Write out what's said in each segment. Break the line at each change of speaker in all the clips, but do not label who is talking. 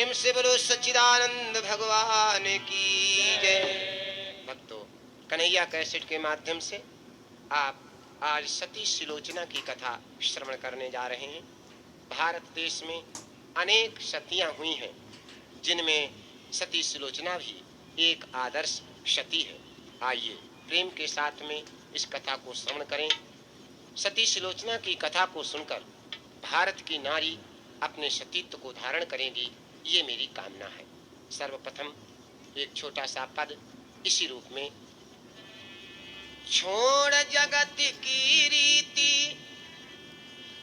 प्रेम से बोलो सच्चिदानंद भगवान की जय। भक्तों, कन्हैया कैसेट के माध्यम से आप आज सती सुलोचना की कथा श्रवण करने जा रहे हैं। भारत देश में अनेक सतियां हुई हैं, जिनमें सती सुलोचना भी एक आदर्श सती है। आइए प्रेम के साथ में इस कथा को श्रवण करें। सती सुलोचना की कथा को सुनकर भारत की नारी अपने सतीत्व को धारण करेंगी, ये मेरी कामना है। सर्वप्रथम एक छोटा सा पद इसी रूप में। छोड़ जगत की रीति,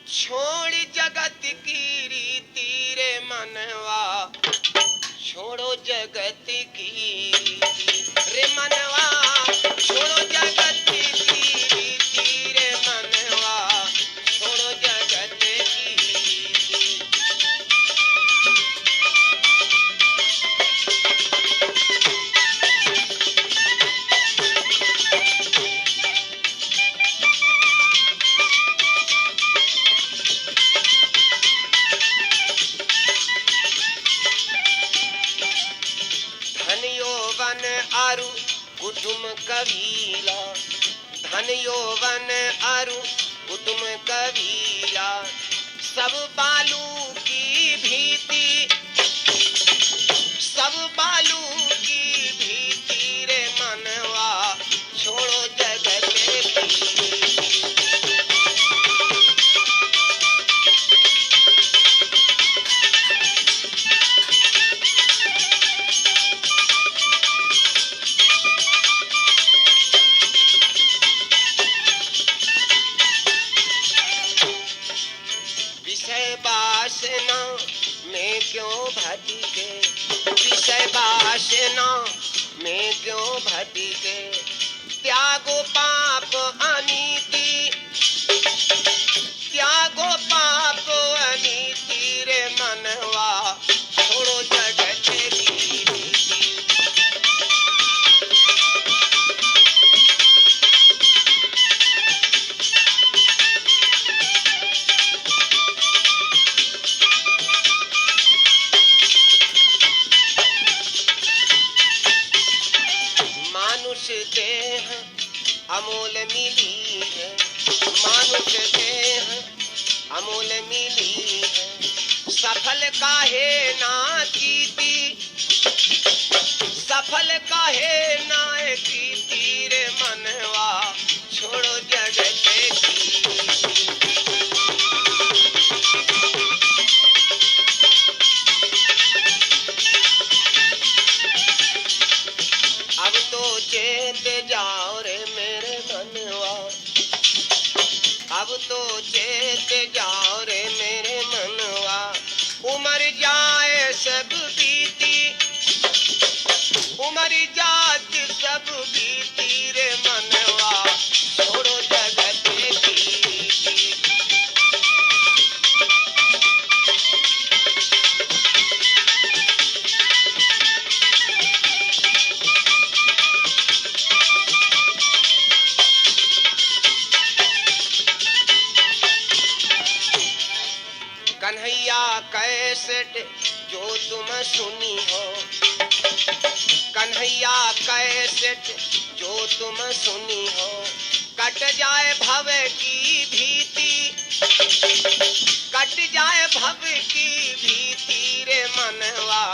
छोड़ जगत की रीति रे मनवा, छोड़ो जगत की रे मनवा, छोड़ो जगत की रीति रे मनवा, छोड़ो जगत की। धन यौवन आरु कुटुम कबीला, धन यौवन आरु कुटुम कबीला, सब बालू की भीति, सब बालू की भीति रे मनवा, छोड़ो जगत की। विषय वासना में क्यों भटके, विषय वासना में क्यों भटके, त्यागो पाप अनीति, त्यागो पाप अनीति रे मनवा, छोड़ो जगत की। मानुष देह अमोल मिली है, मानुष देह अमोल मिली है, सफल काहे ना कीती, सफल काहे ना कीती रे मनवा, छोड़ो जगत की। अब तो चेत जाओ रे मेरे मनवा, अब तो चेत जाओ रे मेरे मनवा, उमर जाए सब बीती, उमर जात सब बीती रे मनवा, छोड़ो जगत की। कन्हैया कैसेट जो तुम सुनी हो, कन्हैया कैसेट जो तुम सुनी हो, कट जाए भव की भीति, कट जाए भव की भीति रे मनवा,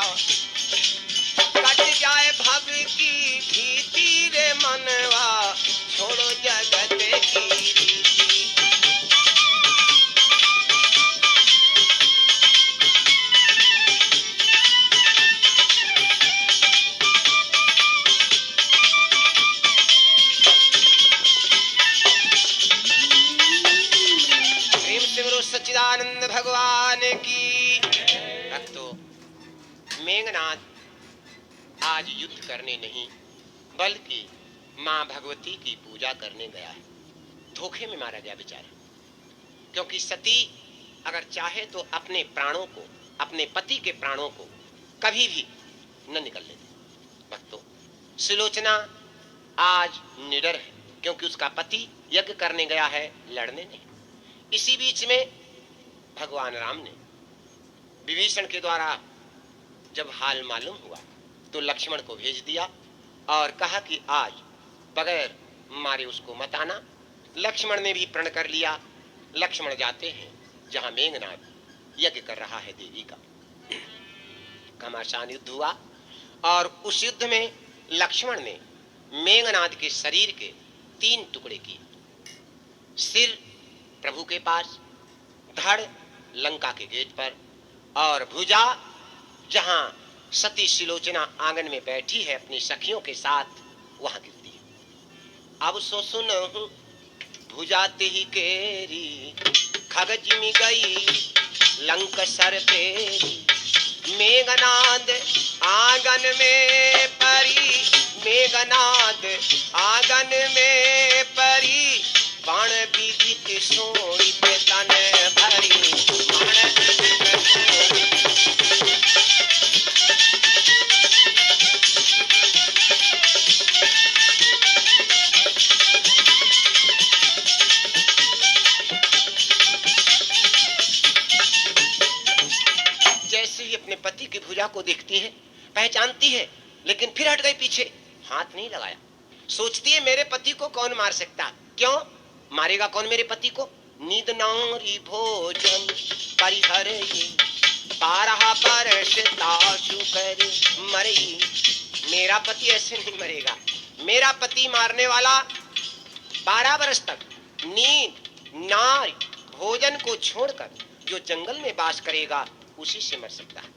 कट जाए भव की भीति रे मनवा, छोड़ो जगत की। सच्चिदानंद भगवान की। भक्तों, मेघनाथ आज युद्ध करने नहीं बल्कि माँ भगवती की पूजा करने गया है। धोखे में मारा गया बेचारा, क्योंकि सती अगर चाहे तो अपने प्राणों को, अपने पति के प्राणों को कभी भी न निकलने दे। भक्तों, सुलोचना आज निडर है, क्योंकि उसका पति यज्ञ करने गया है, लड़ने नहीं। इसी बीच में भगवान राम ने विभीषण के द्वारा जब हाल मालूम हुआ तो लक्ष्मण को भेज दिया और कहा कि आज बगैर मारे उसको मत आना। लक्ष्मण ने भी प्रण कर लिया। लक्ष्मण जाते हैं जहां मेघनाद यज्ञ कर रहा है देवी का। घमासान युद्ध हुआ और उस युद्ध में लक्ष्मण ने मेघनाद के शरीर के 3 टुकड़े किए। सिर प्रभु के पास, धड़ लंका के गेट पर और भुजा जहां सती सुलोचना आंगन में बैठी है अपनी सखियों के साथ वहां गिरती है। अब सो सुनहु भुजा तेहि केरी, खगजिमि गई लंक सर पेरी। मेघनाद आंगन में परी, मेघनाद आंगन में परी। बाण विदित सोणित तन भरी, बाण विदित सोणित। जैसे ही अपने पति की भुजा को देखती है, पहचानती है, लेकिन फिर हट गई पीछे, हाथ नहीं लगाया। सोचती है मेरे पति को कौन मार सकता, क्यों मारेगा कौन मेरे पति को। नींद नारी भोजन परिहर बारह बरस ताशु कर मरई। मेरा पति ऐसे नहीं मरेगा। मेरा पति मारने वाला 12 बरस तक नींद नारी भोजन को छोड़कर जो जंगल में वास करेगा उसी से मर सकता है।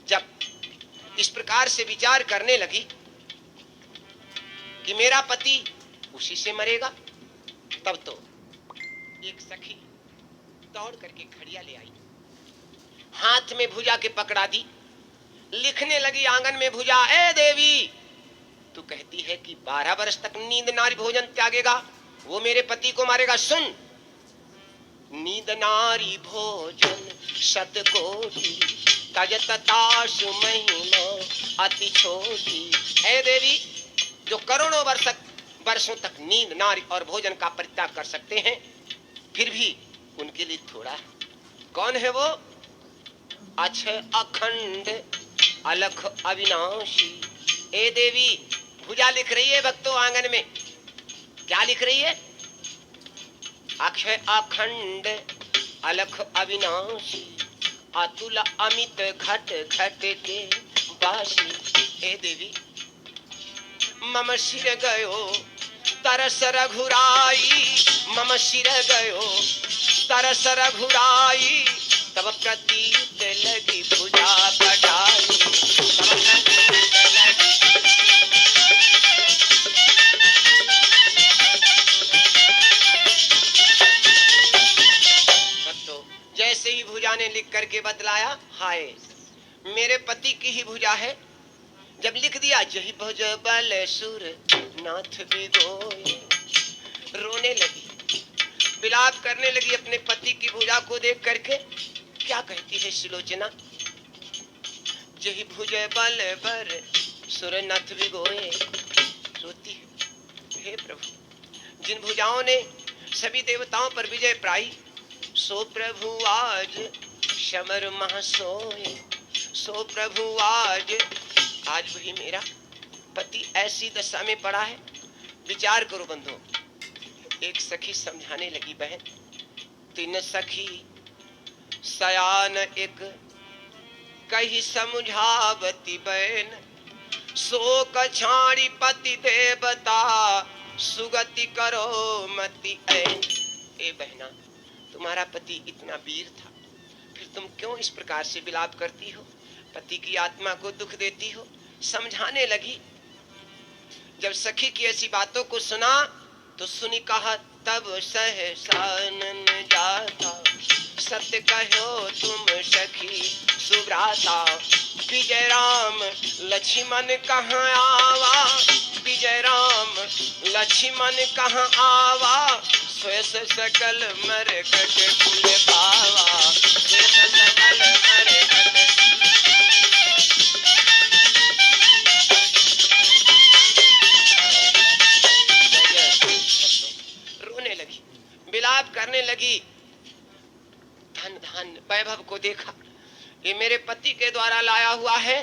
जब इस प्रकार से विचार करने लगी कि मेरा पति उसी से मरेगा, तब तो एक सखी दौड़ करके घड़िया ले आई, हाथ में भुजा के पकड़ा दी, लिखने लगी आंगन में भुजा, ए देवी तू कहती है कि 12 वर्ष तक नींद नारी भोजन त्यागेगा, वो मेरे पति को मारेगा। सुन, नींद नारी भोजन सतकोटि, तजत ताशु महिमा अति छोटी। हे देवी, जो करोड़ों वर्षों तक नींद नारी और भोजन का परित्याग कर सकते हैं, फिर भी उनके लिए थोड़ा है। कौन है वो? अक्षय अखंड अलख अविनाशी। ए देवी, भुजा लिख रही है भक्तों आंगन में, क्या लिख रही है? अक्षय अखंड अलख अविनाशी, अतुल अमित घट घट के बासी। ए देवी, मम सिर गयो तरस रघुराई, मम सिर गयो तरस रघुराई। तब प्रतीत लगी भुजा बढ़ाई, तब प्रतीत लगी। जैसे ही भुजा ने लिख करके बतलाया, हाय मेरे पति की ही भुजा है। जब लिख दिया, जही भुज बल सुर नाथ बिगोए, रोने लगी, विलाप करने लगी अपने पति की भुजा को देख करके। क्या कहती है सुलोचना? जही भुज बल बर सुर नाथ बिगोए, रोती है, हे प्रभु, जिन भुजाओं ने सभी देवताओं पर विजय पाई, सो प्रभु आज समर महासोए, सो प्रभु आज वही मेरा पति ऐसी दशा में पड़ा है। विचार करो बंधु। एक सखी समझाने लगी, बहन 3 सखी सयान एक कही समझावती बहन, शोक छाड़ी पति देवता सुगति करो मति ऐन। ए बहना, तुम्हारा पति इतना वीर था, फिर तुम क्यों इस प्रकार से विलाप करती हो, पति की आत्मा को दुख देती हो? समझाने लगी। जब सखी की ऐसी बातों को सुना तो सुनी कहा, तब सहसा नन जाता, सत्य कहो तुम सखी सुव्राता। विजय राम लक्ष्मण कहाँ आवा, विजय राम लक्ष्मण कहाँ आवा। स्वेस सकल मरकट कुल पावा, स्वेस सकल मरकट। रोने लगी, विलाप करने लगी। धन धन वैभव को देखा, ये मेरे पति के द्वारा लाया हुआ है।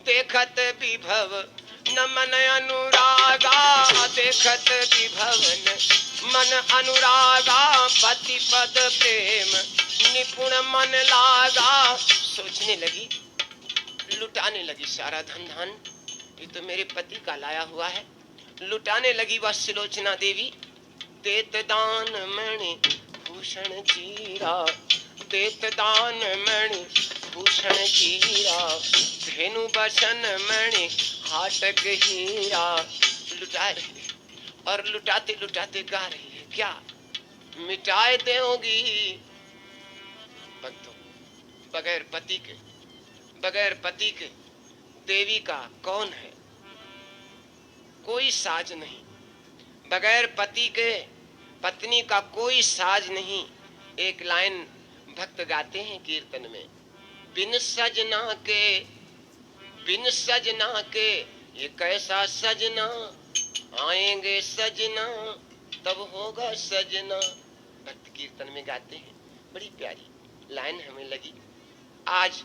देखत विभव न मन अनुरागा, देखत विभव न मन अनुरागा, पति पद प्रेम निपुण मन लागा। सोचने लगी, लुटाने लगी सारा धन धान, ये तो मेरे पति का लाया हुआ है। लुटाने लगी वह सुलोचना देवी। देत दान मणि भूषण जीरा, देत दान मणि भूषण जीरा, धेनु बसन मणि हाटक हीरा। लुटा रही है और लुटाते लुटाते गा रही है, क्या मिटाए दोगी भक्तों। बगैर पति के देवी का कौन है, कोई साज नहीं। बगैर पति के पत्नी का कोई साज नहीं। एक लाइन भक्त गाते हैं कीर्तन में, बिन सजना के ये कैसा सजना, आएंगे सजना तब होगा सजना। भक्त कीर्तन में गाते हैं, बड़ी प्यारी लाइन हमें लगी। आज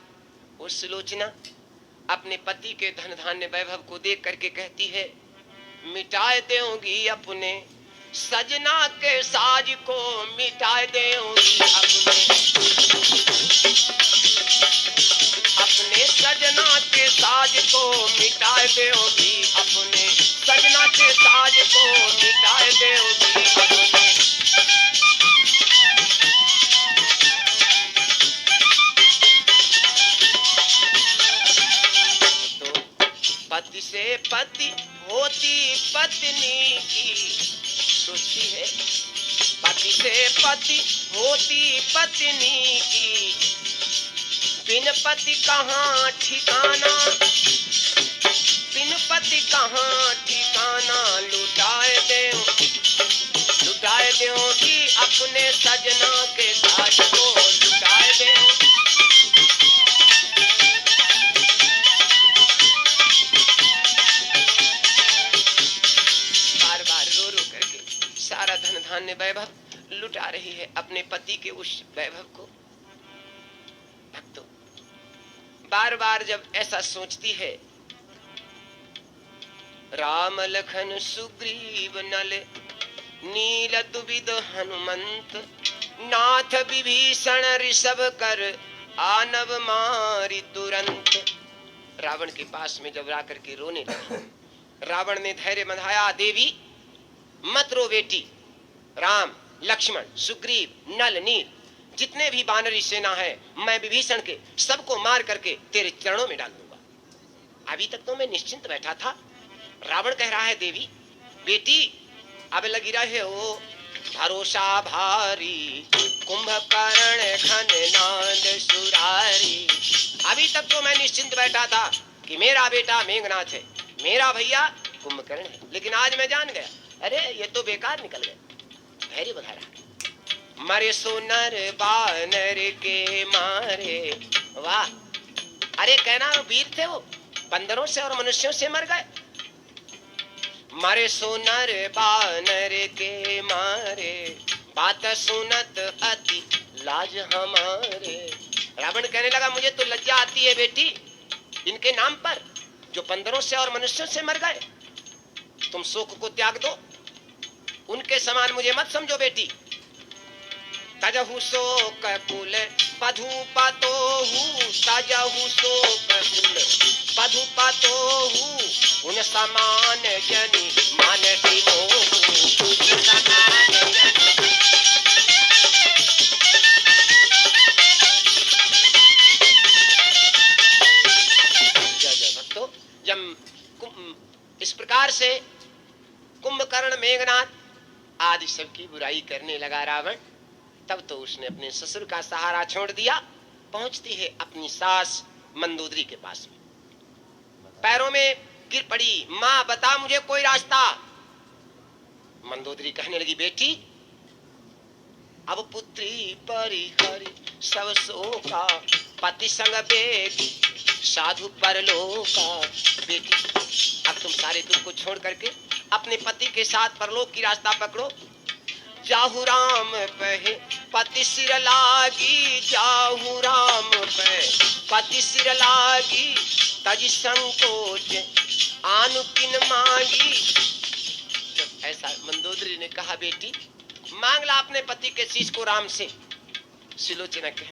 वो सुलोचना अपने पति के धन धान्य वैभव को देख करके कहती है, मिटाए दोगी अपने सजना के साज को, मिटाए दोगी अपने सजना के साज को, मिटाए दोगी अपने सजना के साज को, मिटाए दोगी अपने। तो पति से पति होती पत्नी की, सोचती है पति से पति होती पत्नी की, बिन पति कहाँ ठिकाना, बिन पति कहाँ ठिकाना। लुटाए दोगी अपने सजना के साज को, लुटाए दो। बार बार रो रो करके सारा धन धान्य वैभव लुटा रही है अपने पति के उस वैभव को। भक्तों, बार बार जब ऐसा सोचती है, राम लखन सुग्रीव नल नील दुविध हनुमंत, नाथ विभीषण ऋषभ कर आनव मारी तुरंत। रावण के पास में जब आकर के रोने लगी, रावण ने धैर्य बंधाया, देवी मत रो बेटी, राम लक्ष्मण सुग्रीव नल नील जितने भी वानरी सेना है, मैं विभीषण के सबको मार करके तेरे चरणों में डाल दूंगा। अभी तक तो मैं निश्चिंत बैठा था। रावण कह रहा है, देवी बेटी अब लगी रहे हो भरोसा भारी, कुंभकर्ण खन नाद सुरारी। अभी तक तो मैं निश्चिंत बैठा था कि मेरा बेटा मेघनाथ है, मेरा भैया कुंभकर्ण है, लेकिन आज मैं जान गया, अरे ये तो बेकार निकल गए। धैर्य बधा रहा, मरे सोनर बानर के मारे। वाह, अरे कहना वीर थे वो, बंदरों से और मनुष्यों से मर गए। मरे सोनर बानर के मारे, बात सुनत अति लाज हमारे। रावण कहने लगा, मुझे तो लज्जा आती है बेटी इनके नाम पर, जो बंदरों से और मनुष्यों से मर गए। तुम शोक को त्याग दो, उनके समान मुझे मत समझो बेटी। तजहु शोक कुल पधुपतोहु, तजहु शोक कुल पधुपतोहु, उन समान जनि मानसी मोहु, समान जनि। जय भक्तों, जब इस प्रकार से कुंभकर्ण मेघनाथ आदि सबकी बुराई करने लगा रावण, तब तो उसने अपने ससुर का सहारा छोड़ दिया। पहुंचती है अपनी सास मंदोदरी के पास में, पैरों में गिर पड़ी, माँ बता मुझे कोई रास्ता। मंदोदरी कहने लगी, बेटी अब पुत्री परिहरि सब शोका, पति संग बेगी साधु परलोका। बेटी अब तुम सारे दुख को छोड़ करके अपने पति के साथ परलोक की रास्ता पकड़ो। जाहु राम पहे पति सिर लागी, जाहु राम पे पति सिर लागी, तज संकोच आनु किन मांगी। जब ऐसा मंदोदरी ने कहा, बेटी मांग ला अपने पति के शीश को राम से, सुलोचना कह